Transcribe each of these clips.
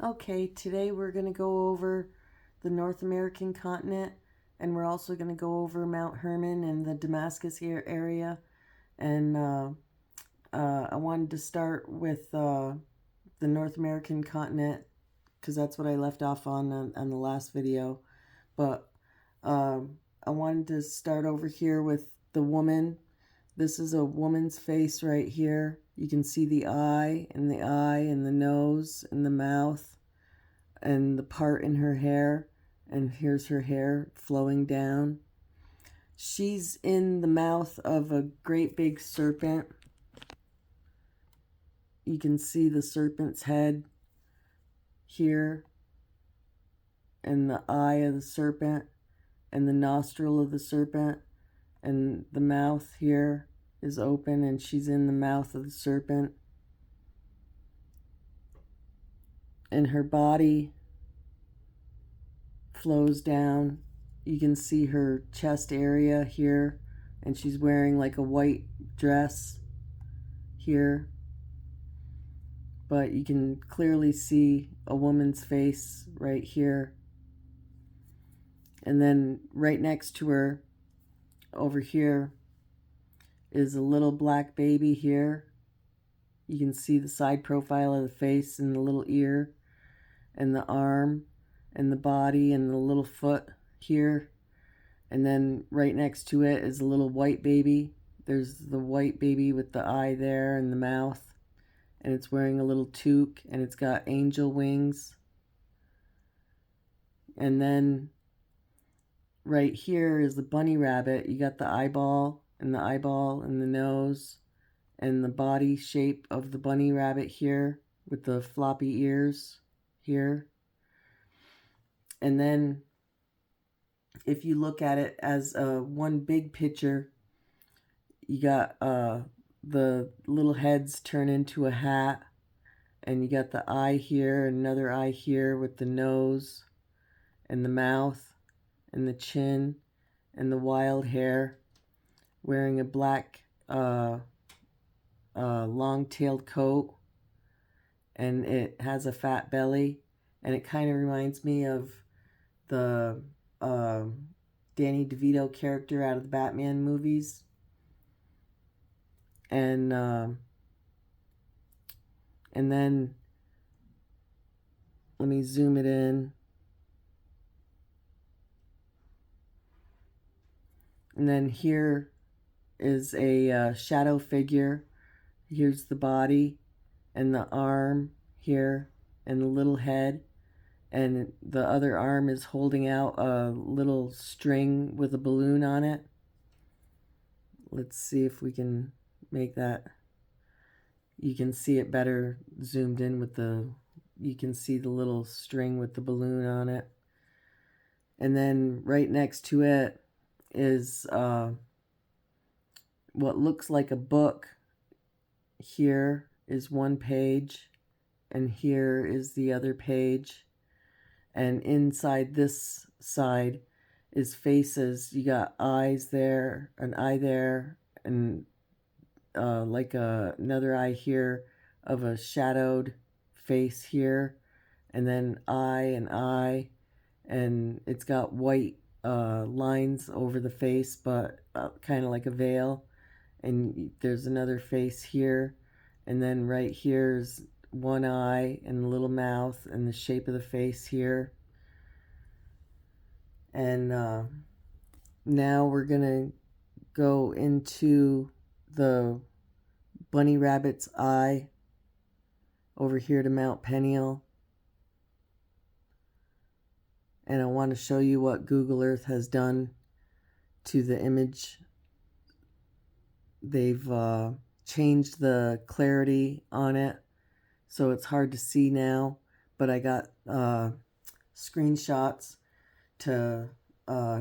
Okay, today we're going to go over the North American continent, and we're also going to go over Mount Hermon and the Damascus area. And I wanted to start with the North American continent because that's what I left off on the last video. But I wanted to start over here with the woman. This is a woman's face right here. You can see the eye and the nose and the mouth and the part in her hair. And here's her hair flowing down. She's in the mouth of a great big serpent. You can see the serpent's head here, and the eye of the serpent, and the nostril of the serpent, and the mouth here is open, and she's in the mouth of the serpent. And her body flows down. You can see her chest area here, and she's wearing like a white dress here. But you can clearly see a woman's face right here. And then right next to her, over here, is a little black baby here. You can see the side profile of the face and the little ear and the arm and the body and the little foot here. And then right next to it is a little white baby. There's the white baby with the eye there and the mouth. And it's wearing a little toque, and it's got angel wings. And then right here is the bunny rabbit. You got the eyeball and the nose and the body shape of the bunny rabbit here with the floppy ears here. And then if you look at it as one big picture, you got the little heads turn into a hat, and you got the eye here, another eye here with the nose and the mouth and the chin and the wild hair, wearing a black long-tailed coat, and it has a fat belly, and it kind of reminds me of the Danny DeVito character out of the Batman movies. And then let me zoom it in. And then here is a shadow figure. Here's the body and the arm here and the little head. And the other arm is holding out a little string with a balloon on it. Let's see if we can make that. You can see it better zoomed in with you can see the little string with the balloon on it. And then right next to it is what looks like a book. Here is one page, and here is the other page. And inside this side is faces. You got eyes there, an eye there, and like another eye here of a shadowed face here, and then eye, and it's got white lines over the face, but kind of like a veil. And there's another face here, and then right here's one eye and the little mouth and the shape of the face here. And now we're gonna go into the bunny rabbit's eye over here to Mount Peniel. And I want to show you what Google Earth has done to the image. They've changed the clarity on it, so it's hard to see now, but I got screenshots to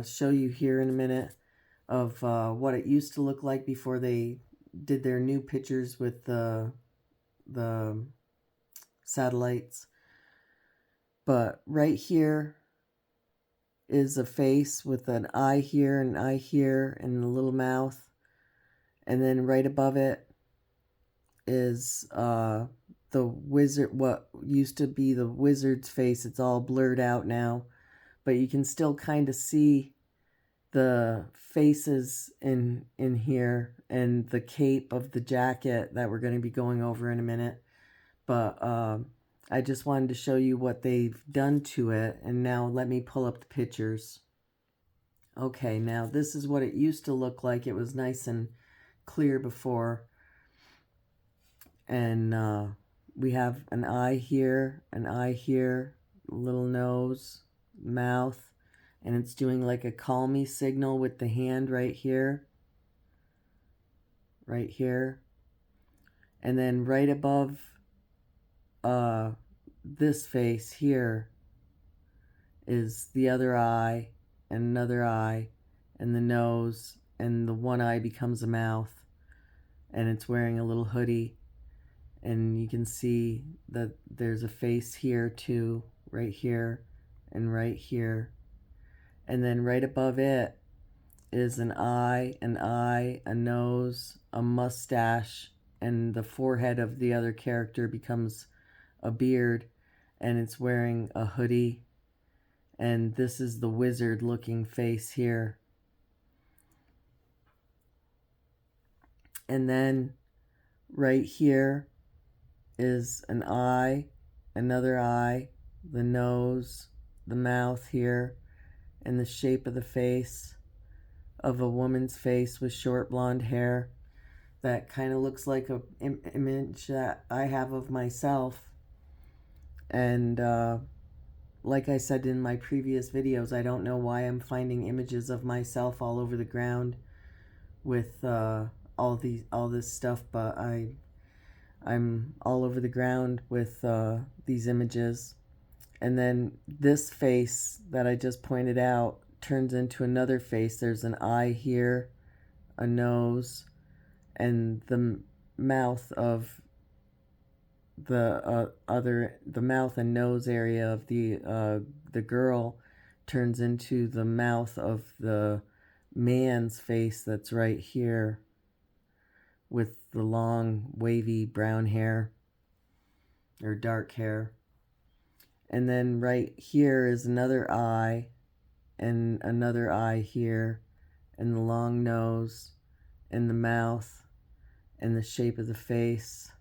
show you here in a minute of what it used to look like before they did their new pictures with the satellites. But right here is a face with an eye here, an eye here, and a little mouth. And then right above it is the wizard, what used to be the wizard's face. It's all blurred out now, but you can still kind of see the faces in here and the cape of the jacket that we're going to be going over in a minute. But I just wanted to show you what they've done to it. And now let me pull up the pictures. Okay, now this is what it used to look like. It was nice and clear before. And we have an eye here, little nose, mouth, and it's doing like a call me signal with the hand right here. Right here. And then right above this face here is the other eye and another eye and the nose, and the one eye becomes a mouth, and it's wearing a little hoodie. And you can see that there's a face here too, right here and right here. And then right above it is an eye, a nose, a mustache, and the forehead of the other character becomes a beard, and it's wearing a hoodie. And this is the wizard looking face here. And then right here is an eye, another eye, the nose, the mouth here, and the shape of the face of a woman's face with short blonde hair that kind of looks like a image that I have of myself. And like I said in my previous videos, I don't know why I'm finding images of myself all over the ground with all this stuff, but I'm all over the ground with these images. And then this face that I just pointed out turns into another face. There's an eye here, a nose, and the mouth of the mouth and nose area of the girl turns into the mouth of the man's face that's right here with the long wavy brown hair or dark hair. And then right here is another eye and another eye here, and the long nose and the mouth and the shape of the face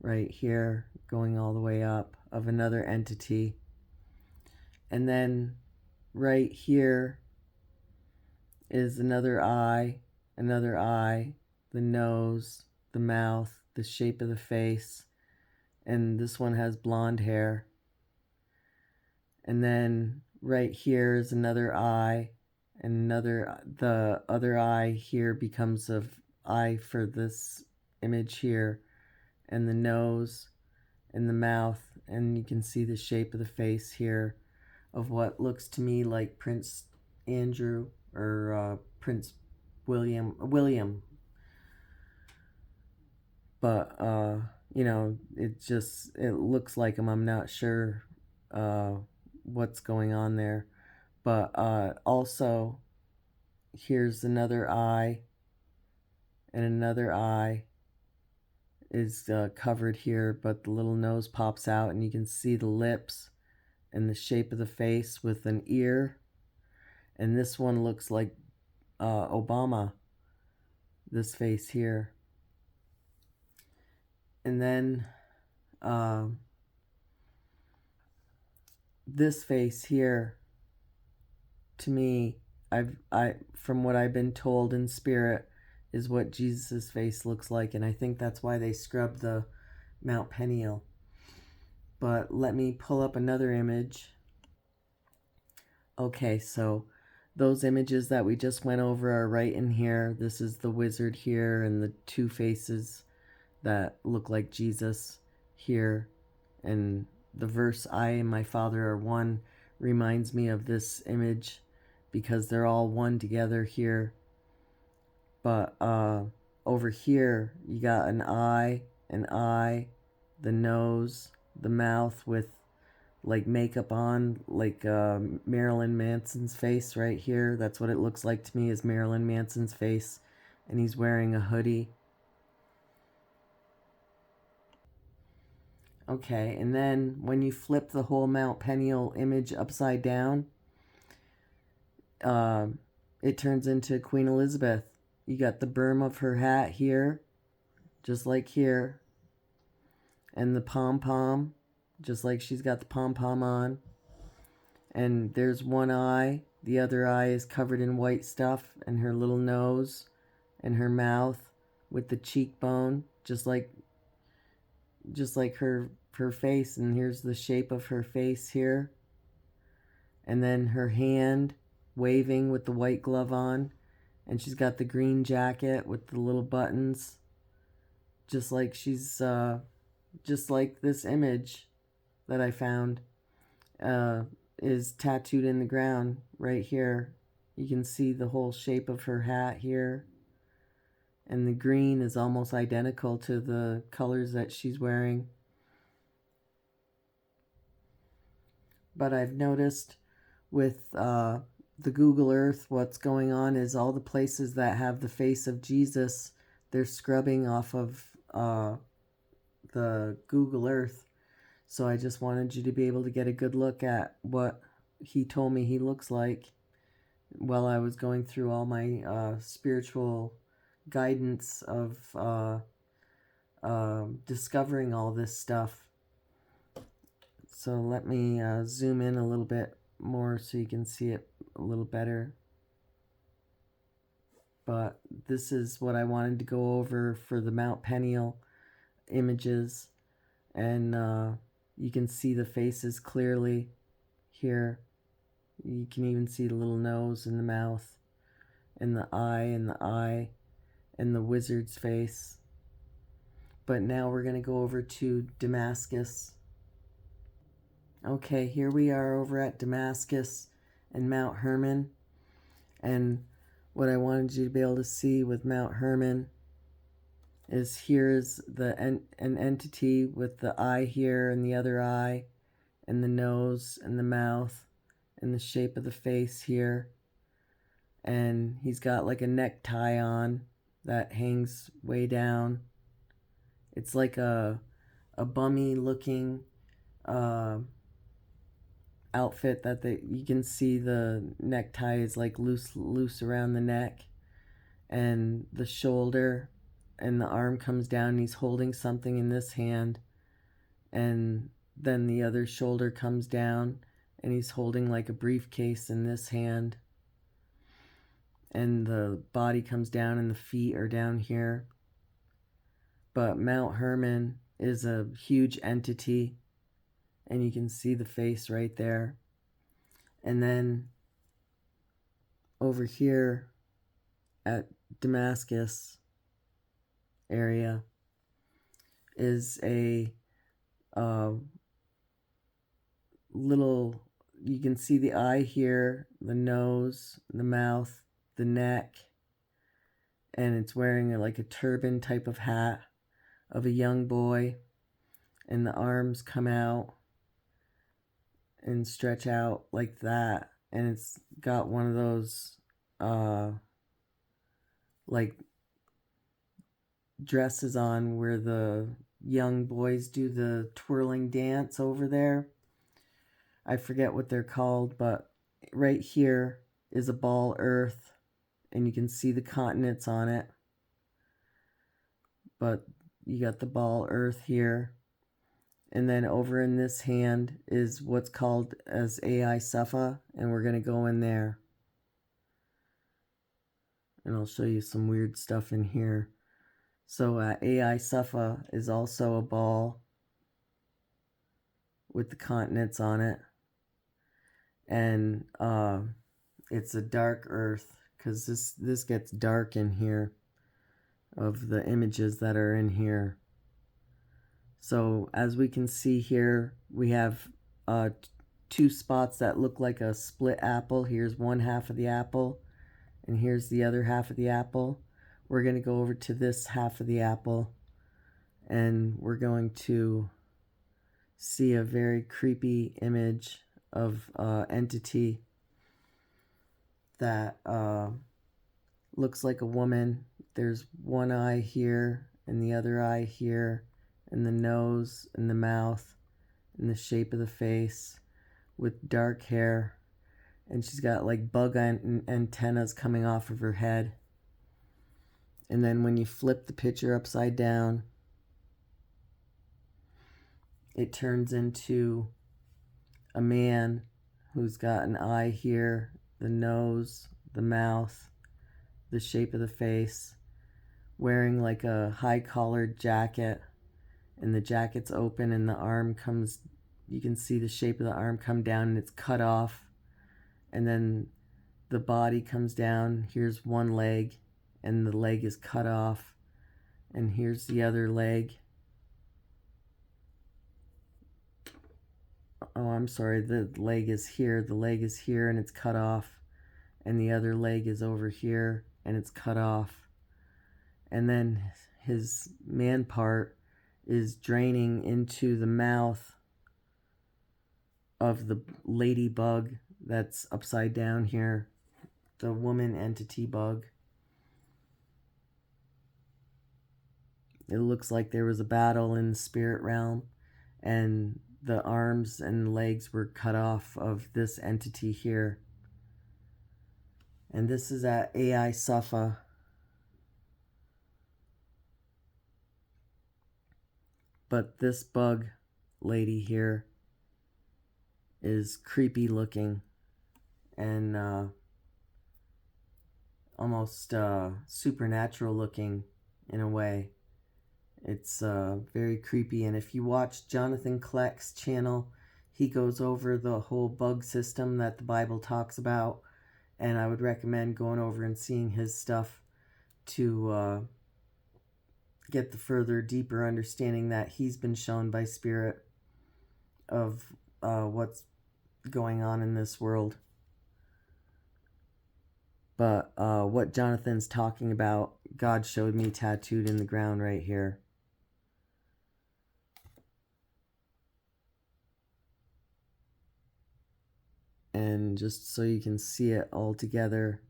right here going all the way up of another entity. And then right here is another eye, the nose, the mouth, the shape of the face, and this one has blonde hair. And then right here is another eye, and the other eye here becomes an eye for this image here, and the nose and the mouth, and you can see the shape of the face here of what looks to me like Prince Andrew or Prince William. But you know, it looks like him. I'm not sure what's going on there. But also here's another eye, and another eye is covered here, but the little nose pops out, and you can see the lips and the shape of the face with an ear. And this one looks like Obama, this face here. And then this face here, to me, from what I've been told in spirit, is what Jesus' face looks like, and I think that's why they scrubbed the Mount Peniel. But let me pull up another image. Okay, so those images that we just went over are right in here. This is the wizard here, and the two faces that look like Jesus here, and the verse "I and my Father are one" reminds me of this image because they're all one together here. But over here you got an eye, the nose, the mouth with like makeup on, like Marilyn Manson's face right here. That's what it looks like to me, is Marilyn Manson's face, and he's wearing a hoodie. Okay, and then when you flip the whole Mount Peniel image upside down, it turns into Queen Elizabeth. You got the berm of her hat here, just like here, and the pom-pom, just like she's got the pom-pom on. And there's one eye. The other eye is covered in white stuff, and her little nose and her mouth with the cheekbone, just like her face. And here's the shape of her face here. And then her hand waving with the white glove on, and she's got the green jacket with the little buttons, just like she's just like this image that I found is tattooed in the ground right here. You can see the whole shape of her hat here, and the green is almost identical to the colors that she's wearing. But I've noticed with the Google Earth, what's going on is all the places that have the face of Jesus, they're scrubbing off of the Google Earth. So I just wanted you to be able to get a good look at what he told me he looks like while I was going through all my spiritual guidance of discovering all this stuff. So let me zoom in a little bit more so you can see it a little better. But this is what I wanted to go over for the Mount Peniel images. And you can see the faces clearly here. You can even see the little nose and the mouth and the eye and the wizard's face. But now we're going to go over to Damascus. Okay, here we are over at Damascus and Mount Hermon. And what I wanted you to be able to see with Mount Hermon is here's an entity with the eye here and the other eye and the nose and the mouth and the shape of the face here. And he's got like a necktie on that hangs way down. It's like a bummy looking outfit that you can see the necktie is like loose around the neck, and the shoulder and the arm comes down, and he's holding something in this hand, and then the other shoulder comes down and he's holding like a briefcase in this hand, and the body comes down and the feet are down here. But Mount Hermon is a huge entity, and you can see the face right there. And then over here at Damascus area is a little, you can see the eye here, the nose, the mouth, the neck, and it's wearing like a turban type of hat of a young boy, and the arms come out and stretch out like that, and it's got one of those like dresses on where the young boys do the twirling dance over there. I forget what they're called, but right here is a ball earth, and you can see the continents on it. But you got the ball earth here. And then over in this hand is what's called as Ai Safa, and we're going to go in there. And I'll show you some weird stuff in here. So Ai Safa is also a ball with the continents on it. And it's a dark earth, because this gets dark in here of the images that are in here. So as we can see here, we have two spots that look like a split apple. Here's one half of the apple, and here's the other half of the apple. We're going to go over to this half of the apple, and we're going to see a very creepy image of entity that looks like a woman. There's one eye here and the other eye here, and the nose and the mouth and the shape of the face with dark hair. And she's got like bug antennas coming off of her head. And then when you flip the picture upside down, it turns into a man who's got an eye here, the nose, the mouth, the shape of the face, wearing like a high-collared jacket, and the jacket's open and the arm comes, you can see the shape of the arm come down and it's cut off, and then the body comes down. Here's one leg and the leg is cut off, and here's the other leg. Oh, I'm sorry, the leg is here and it's cut off, and the other leg is over here and it's cut off. And then his man part is draining into the mouth of the ladybug that's upside down here, the woman entity bug. It looks like there was a battle in the spirit realm, and the arms and legs were cut off of this entity here. And this is at AI Safa. But this bug lady here is creepy looking and almost supernatural looking in a way. It's very creepy. And if you watch Jonathan Kleck's channel, he goes over the whole bug system that the Bible talks about. And I would recommend going over and seeing his stuff to get the further, deeper understanding that he's been shown by Spirit of what's going on in this world. But what Jonathan's talking about, God showed me tattooed in the ground right here. And just so you can see it all together,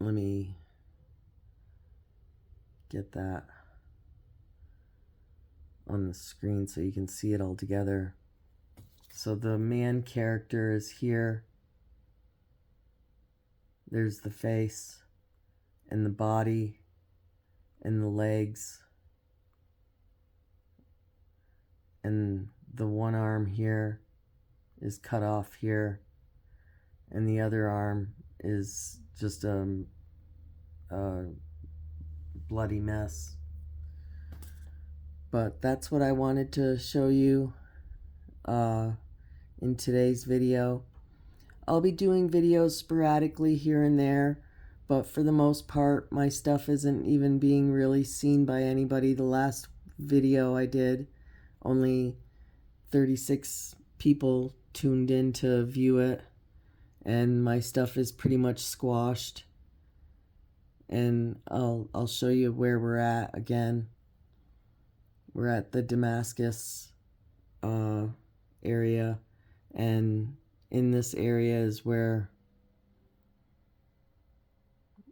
let me get that on the screen so you can see it all together. So the man character is here. There's the face and the body and the legs. And the one arm here is cut off here, and the other arm is just a bloody mess. But that's what I wanted to show you in today's video. I'll be doing videos sporadically here and there, but for the most part my stuff isn't even being really seen by anybody. The last video I did, only 36 people tuned in to view it, and my stuff is pretty much squashed. And I'll show you where we're at again. We're at the Damascus area, and in this area is where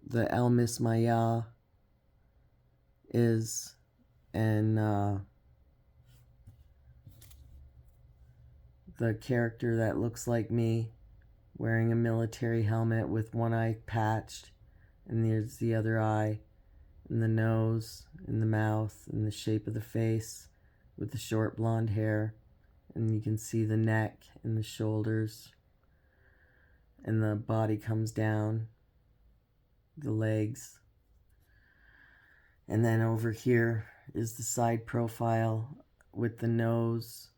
the El Mismaya is, and the character that looks like me, wearing a military helmet with one eye patched, and there's the other eye, and the nose, and the mouth, and the shape of the face with the short blonde hair, and you can see the neck and the shoulders, and the body comes down, the legs. And then over here is the side profile with the nose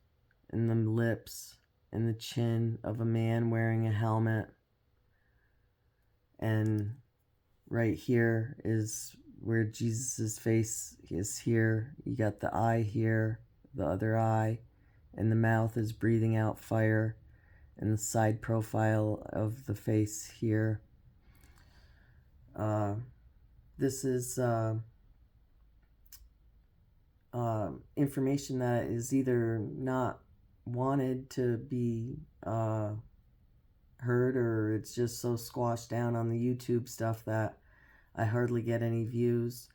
and the lips and the chin of a man wearing a helmet. And right here is where Jesus's face is here. You got the eye here, the other eye, and the mouth is breathing out fire, and the side profile of the face here. This is information that is either not wanted to be heard, or it's just so squashed down on the YouTube stuff that I hardly get any views,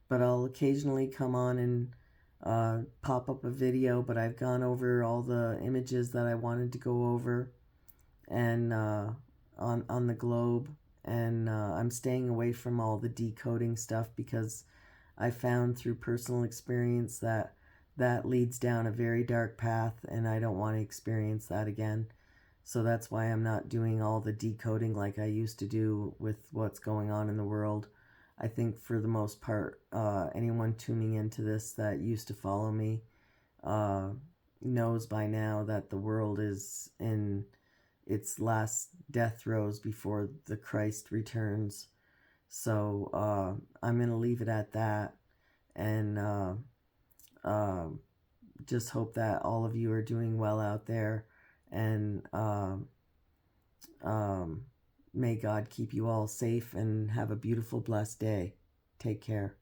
but I'll occasionally come on and pop up a video. But I've gone over all the images that I wanted to go over, and on the globe, and I'm staying away from all the decoding stuff because I found through personal experience that that leads down a very dark path, and I don't want to experience that again. So that's why I'm not doing all the decoding like I used to do with what's going on in the world. I think for the most part, anyone tuning into this that used to follow me uh, knows by now that the world is in its last death throes before the Christ returns. So I'm going to leave it at that, and uh, just hope that all of you are doing well out there, and um, may God keep you all safe and have a beautiful, blessed day. Take care.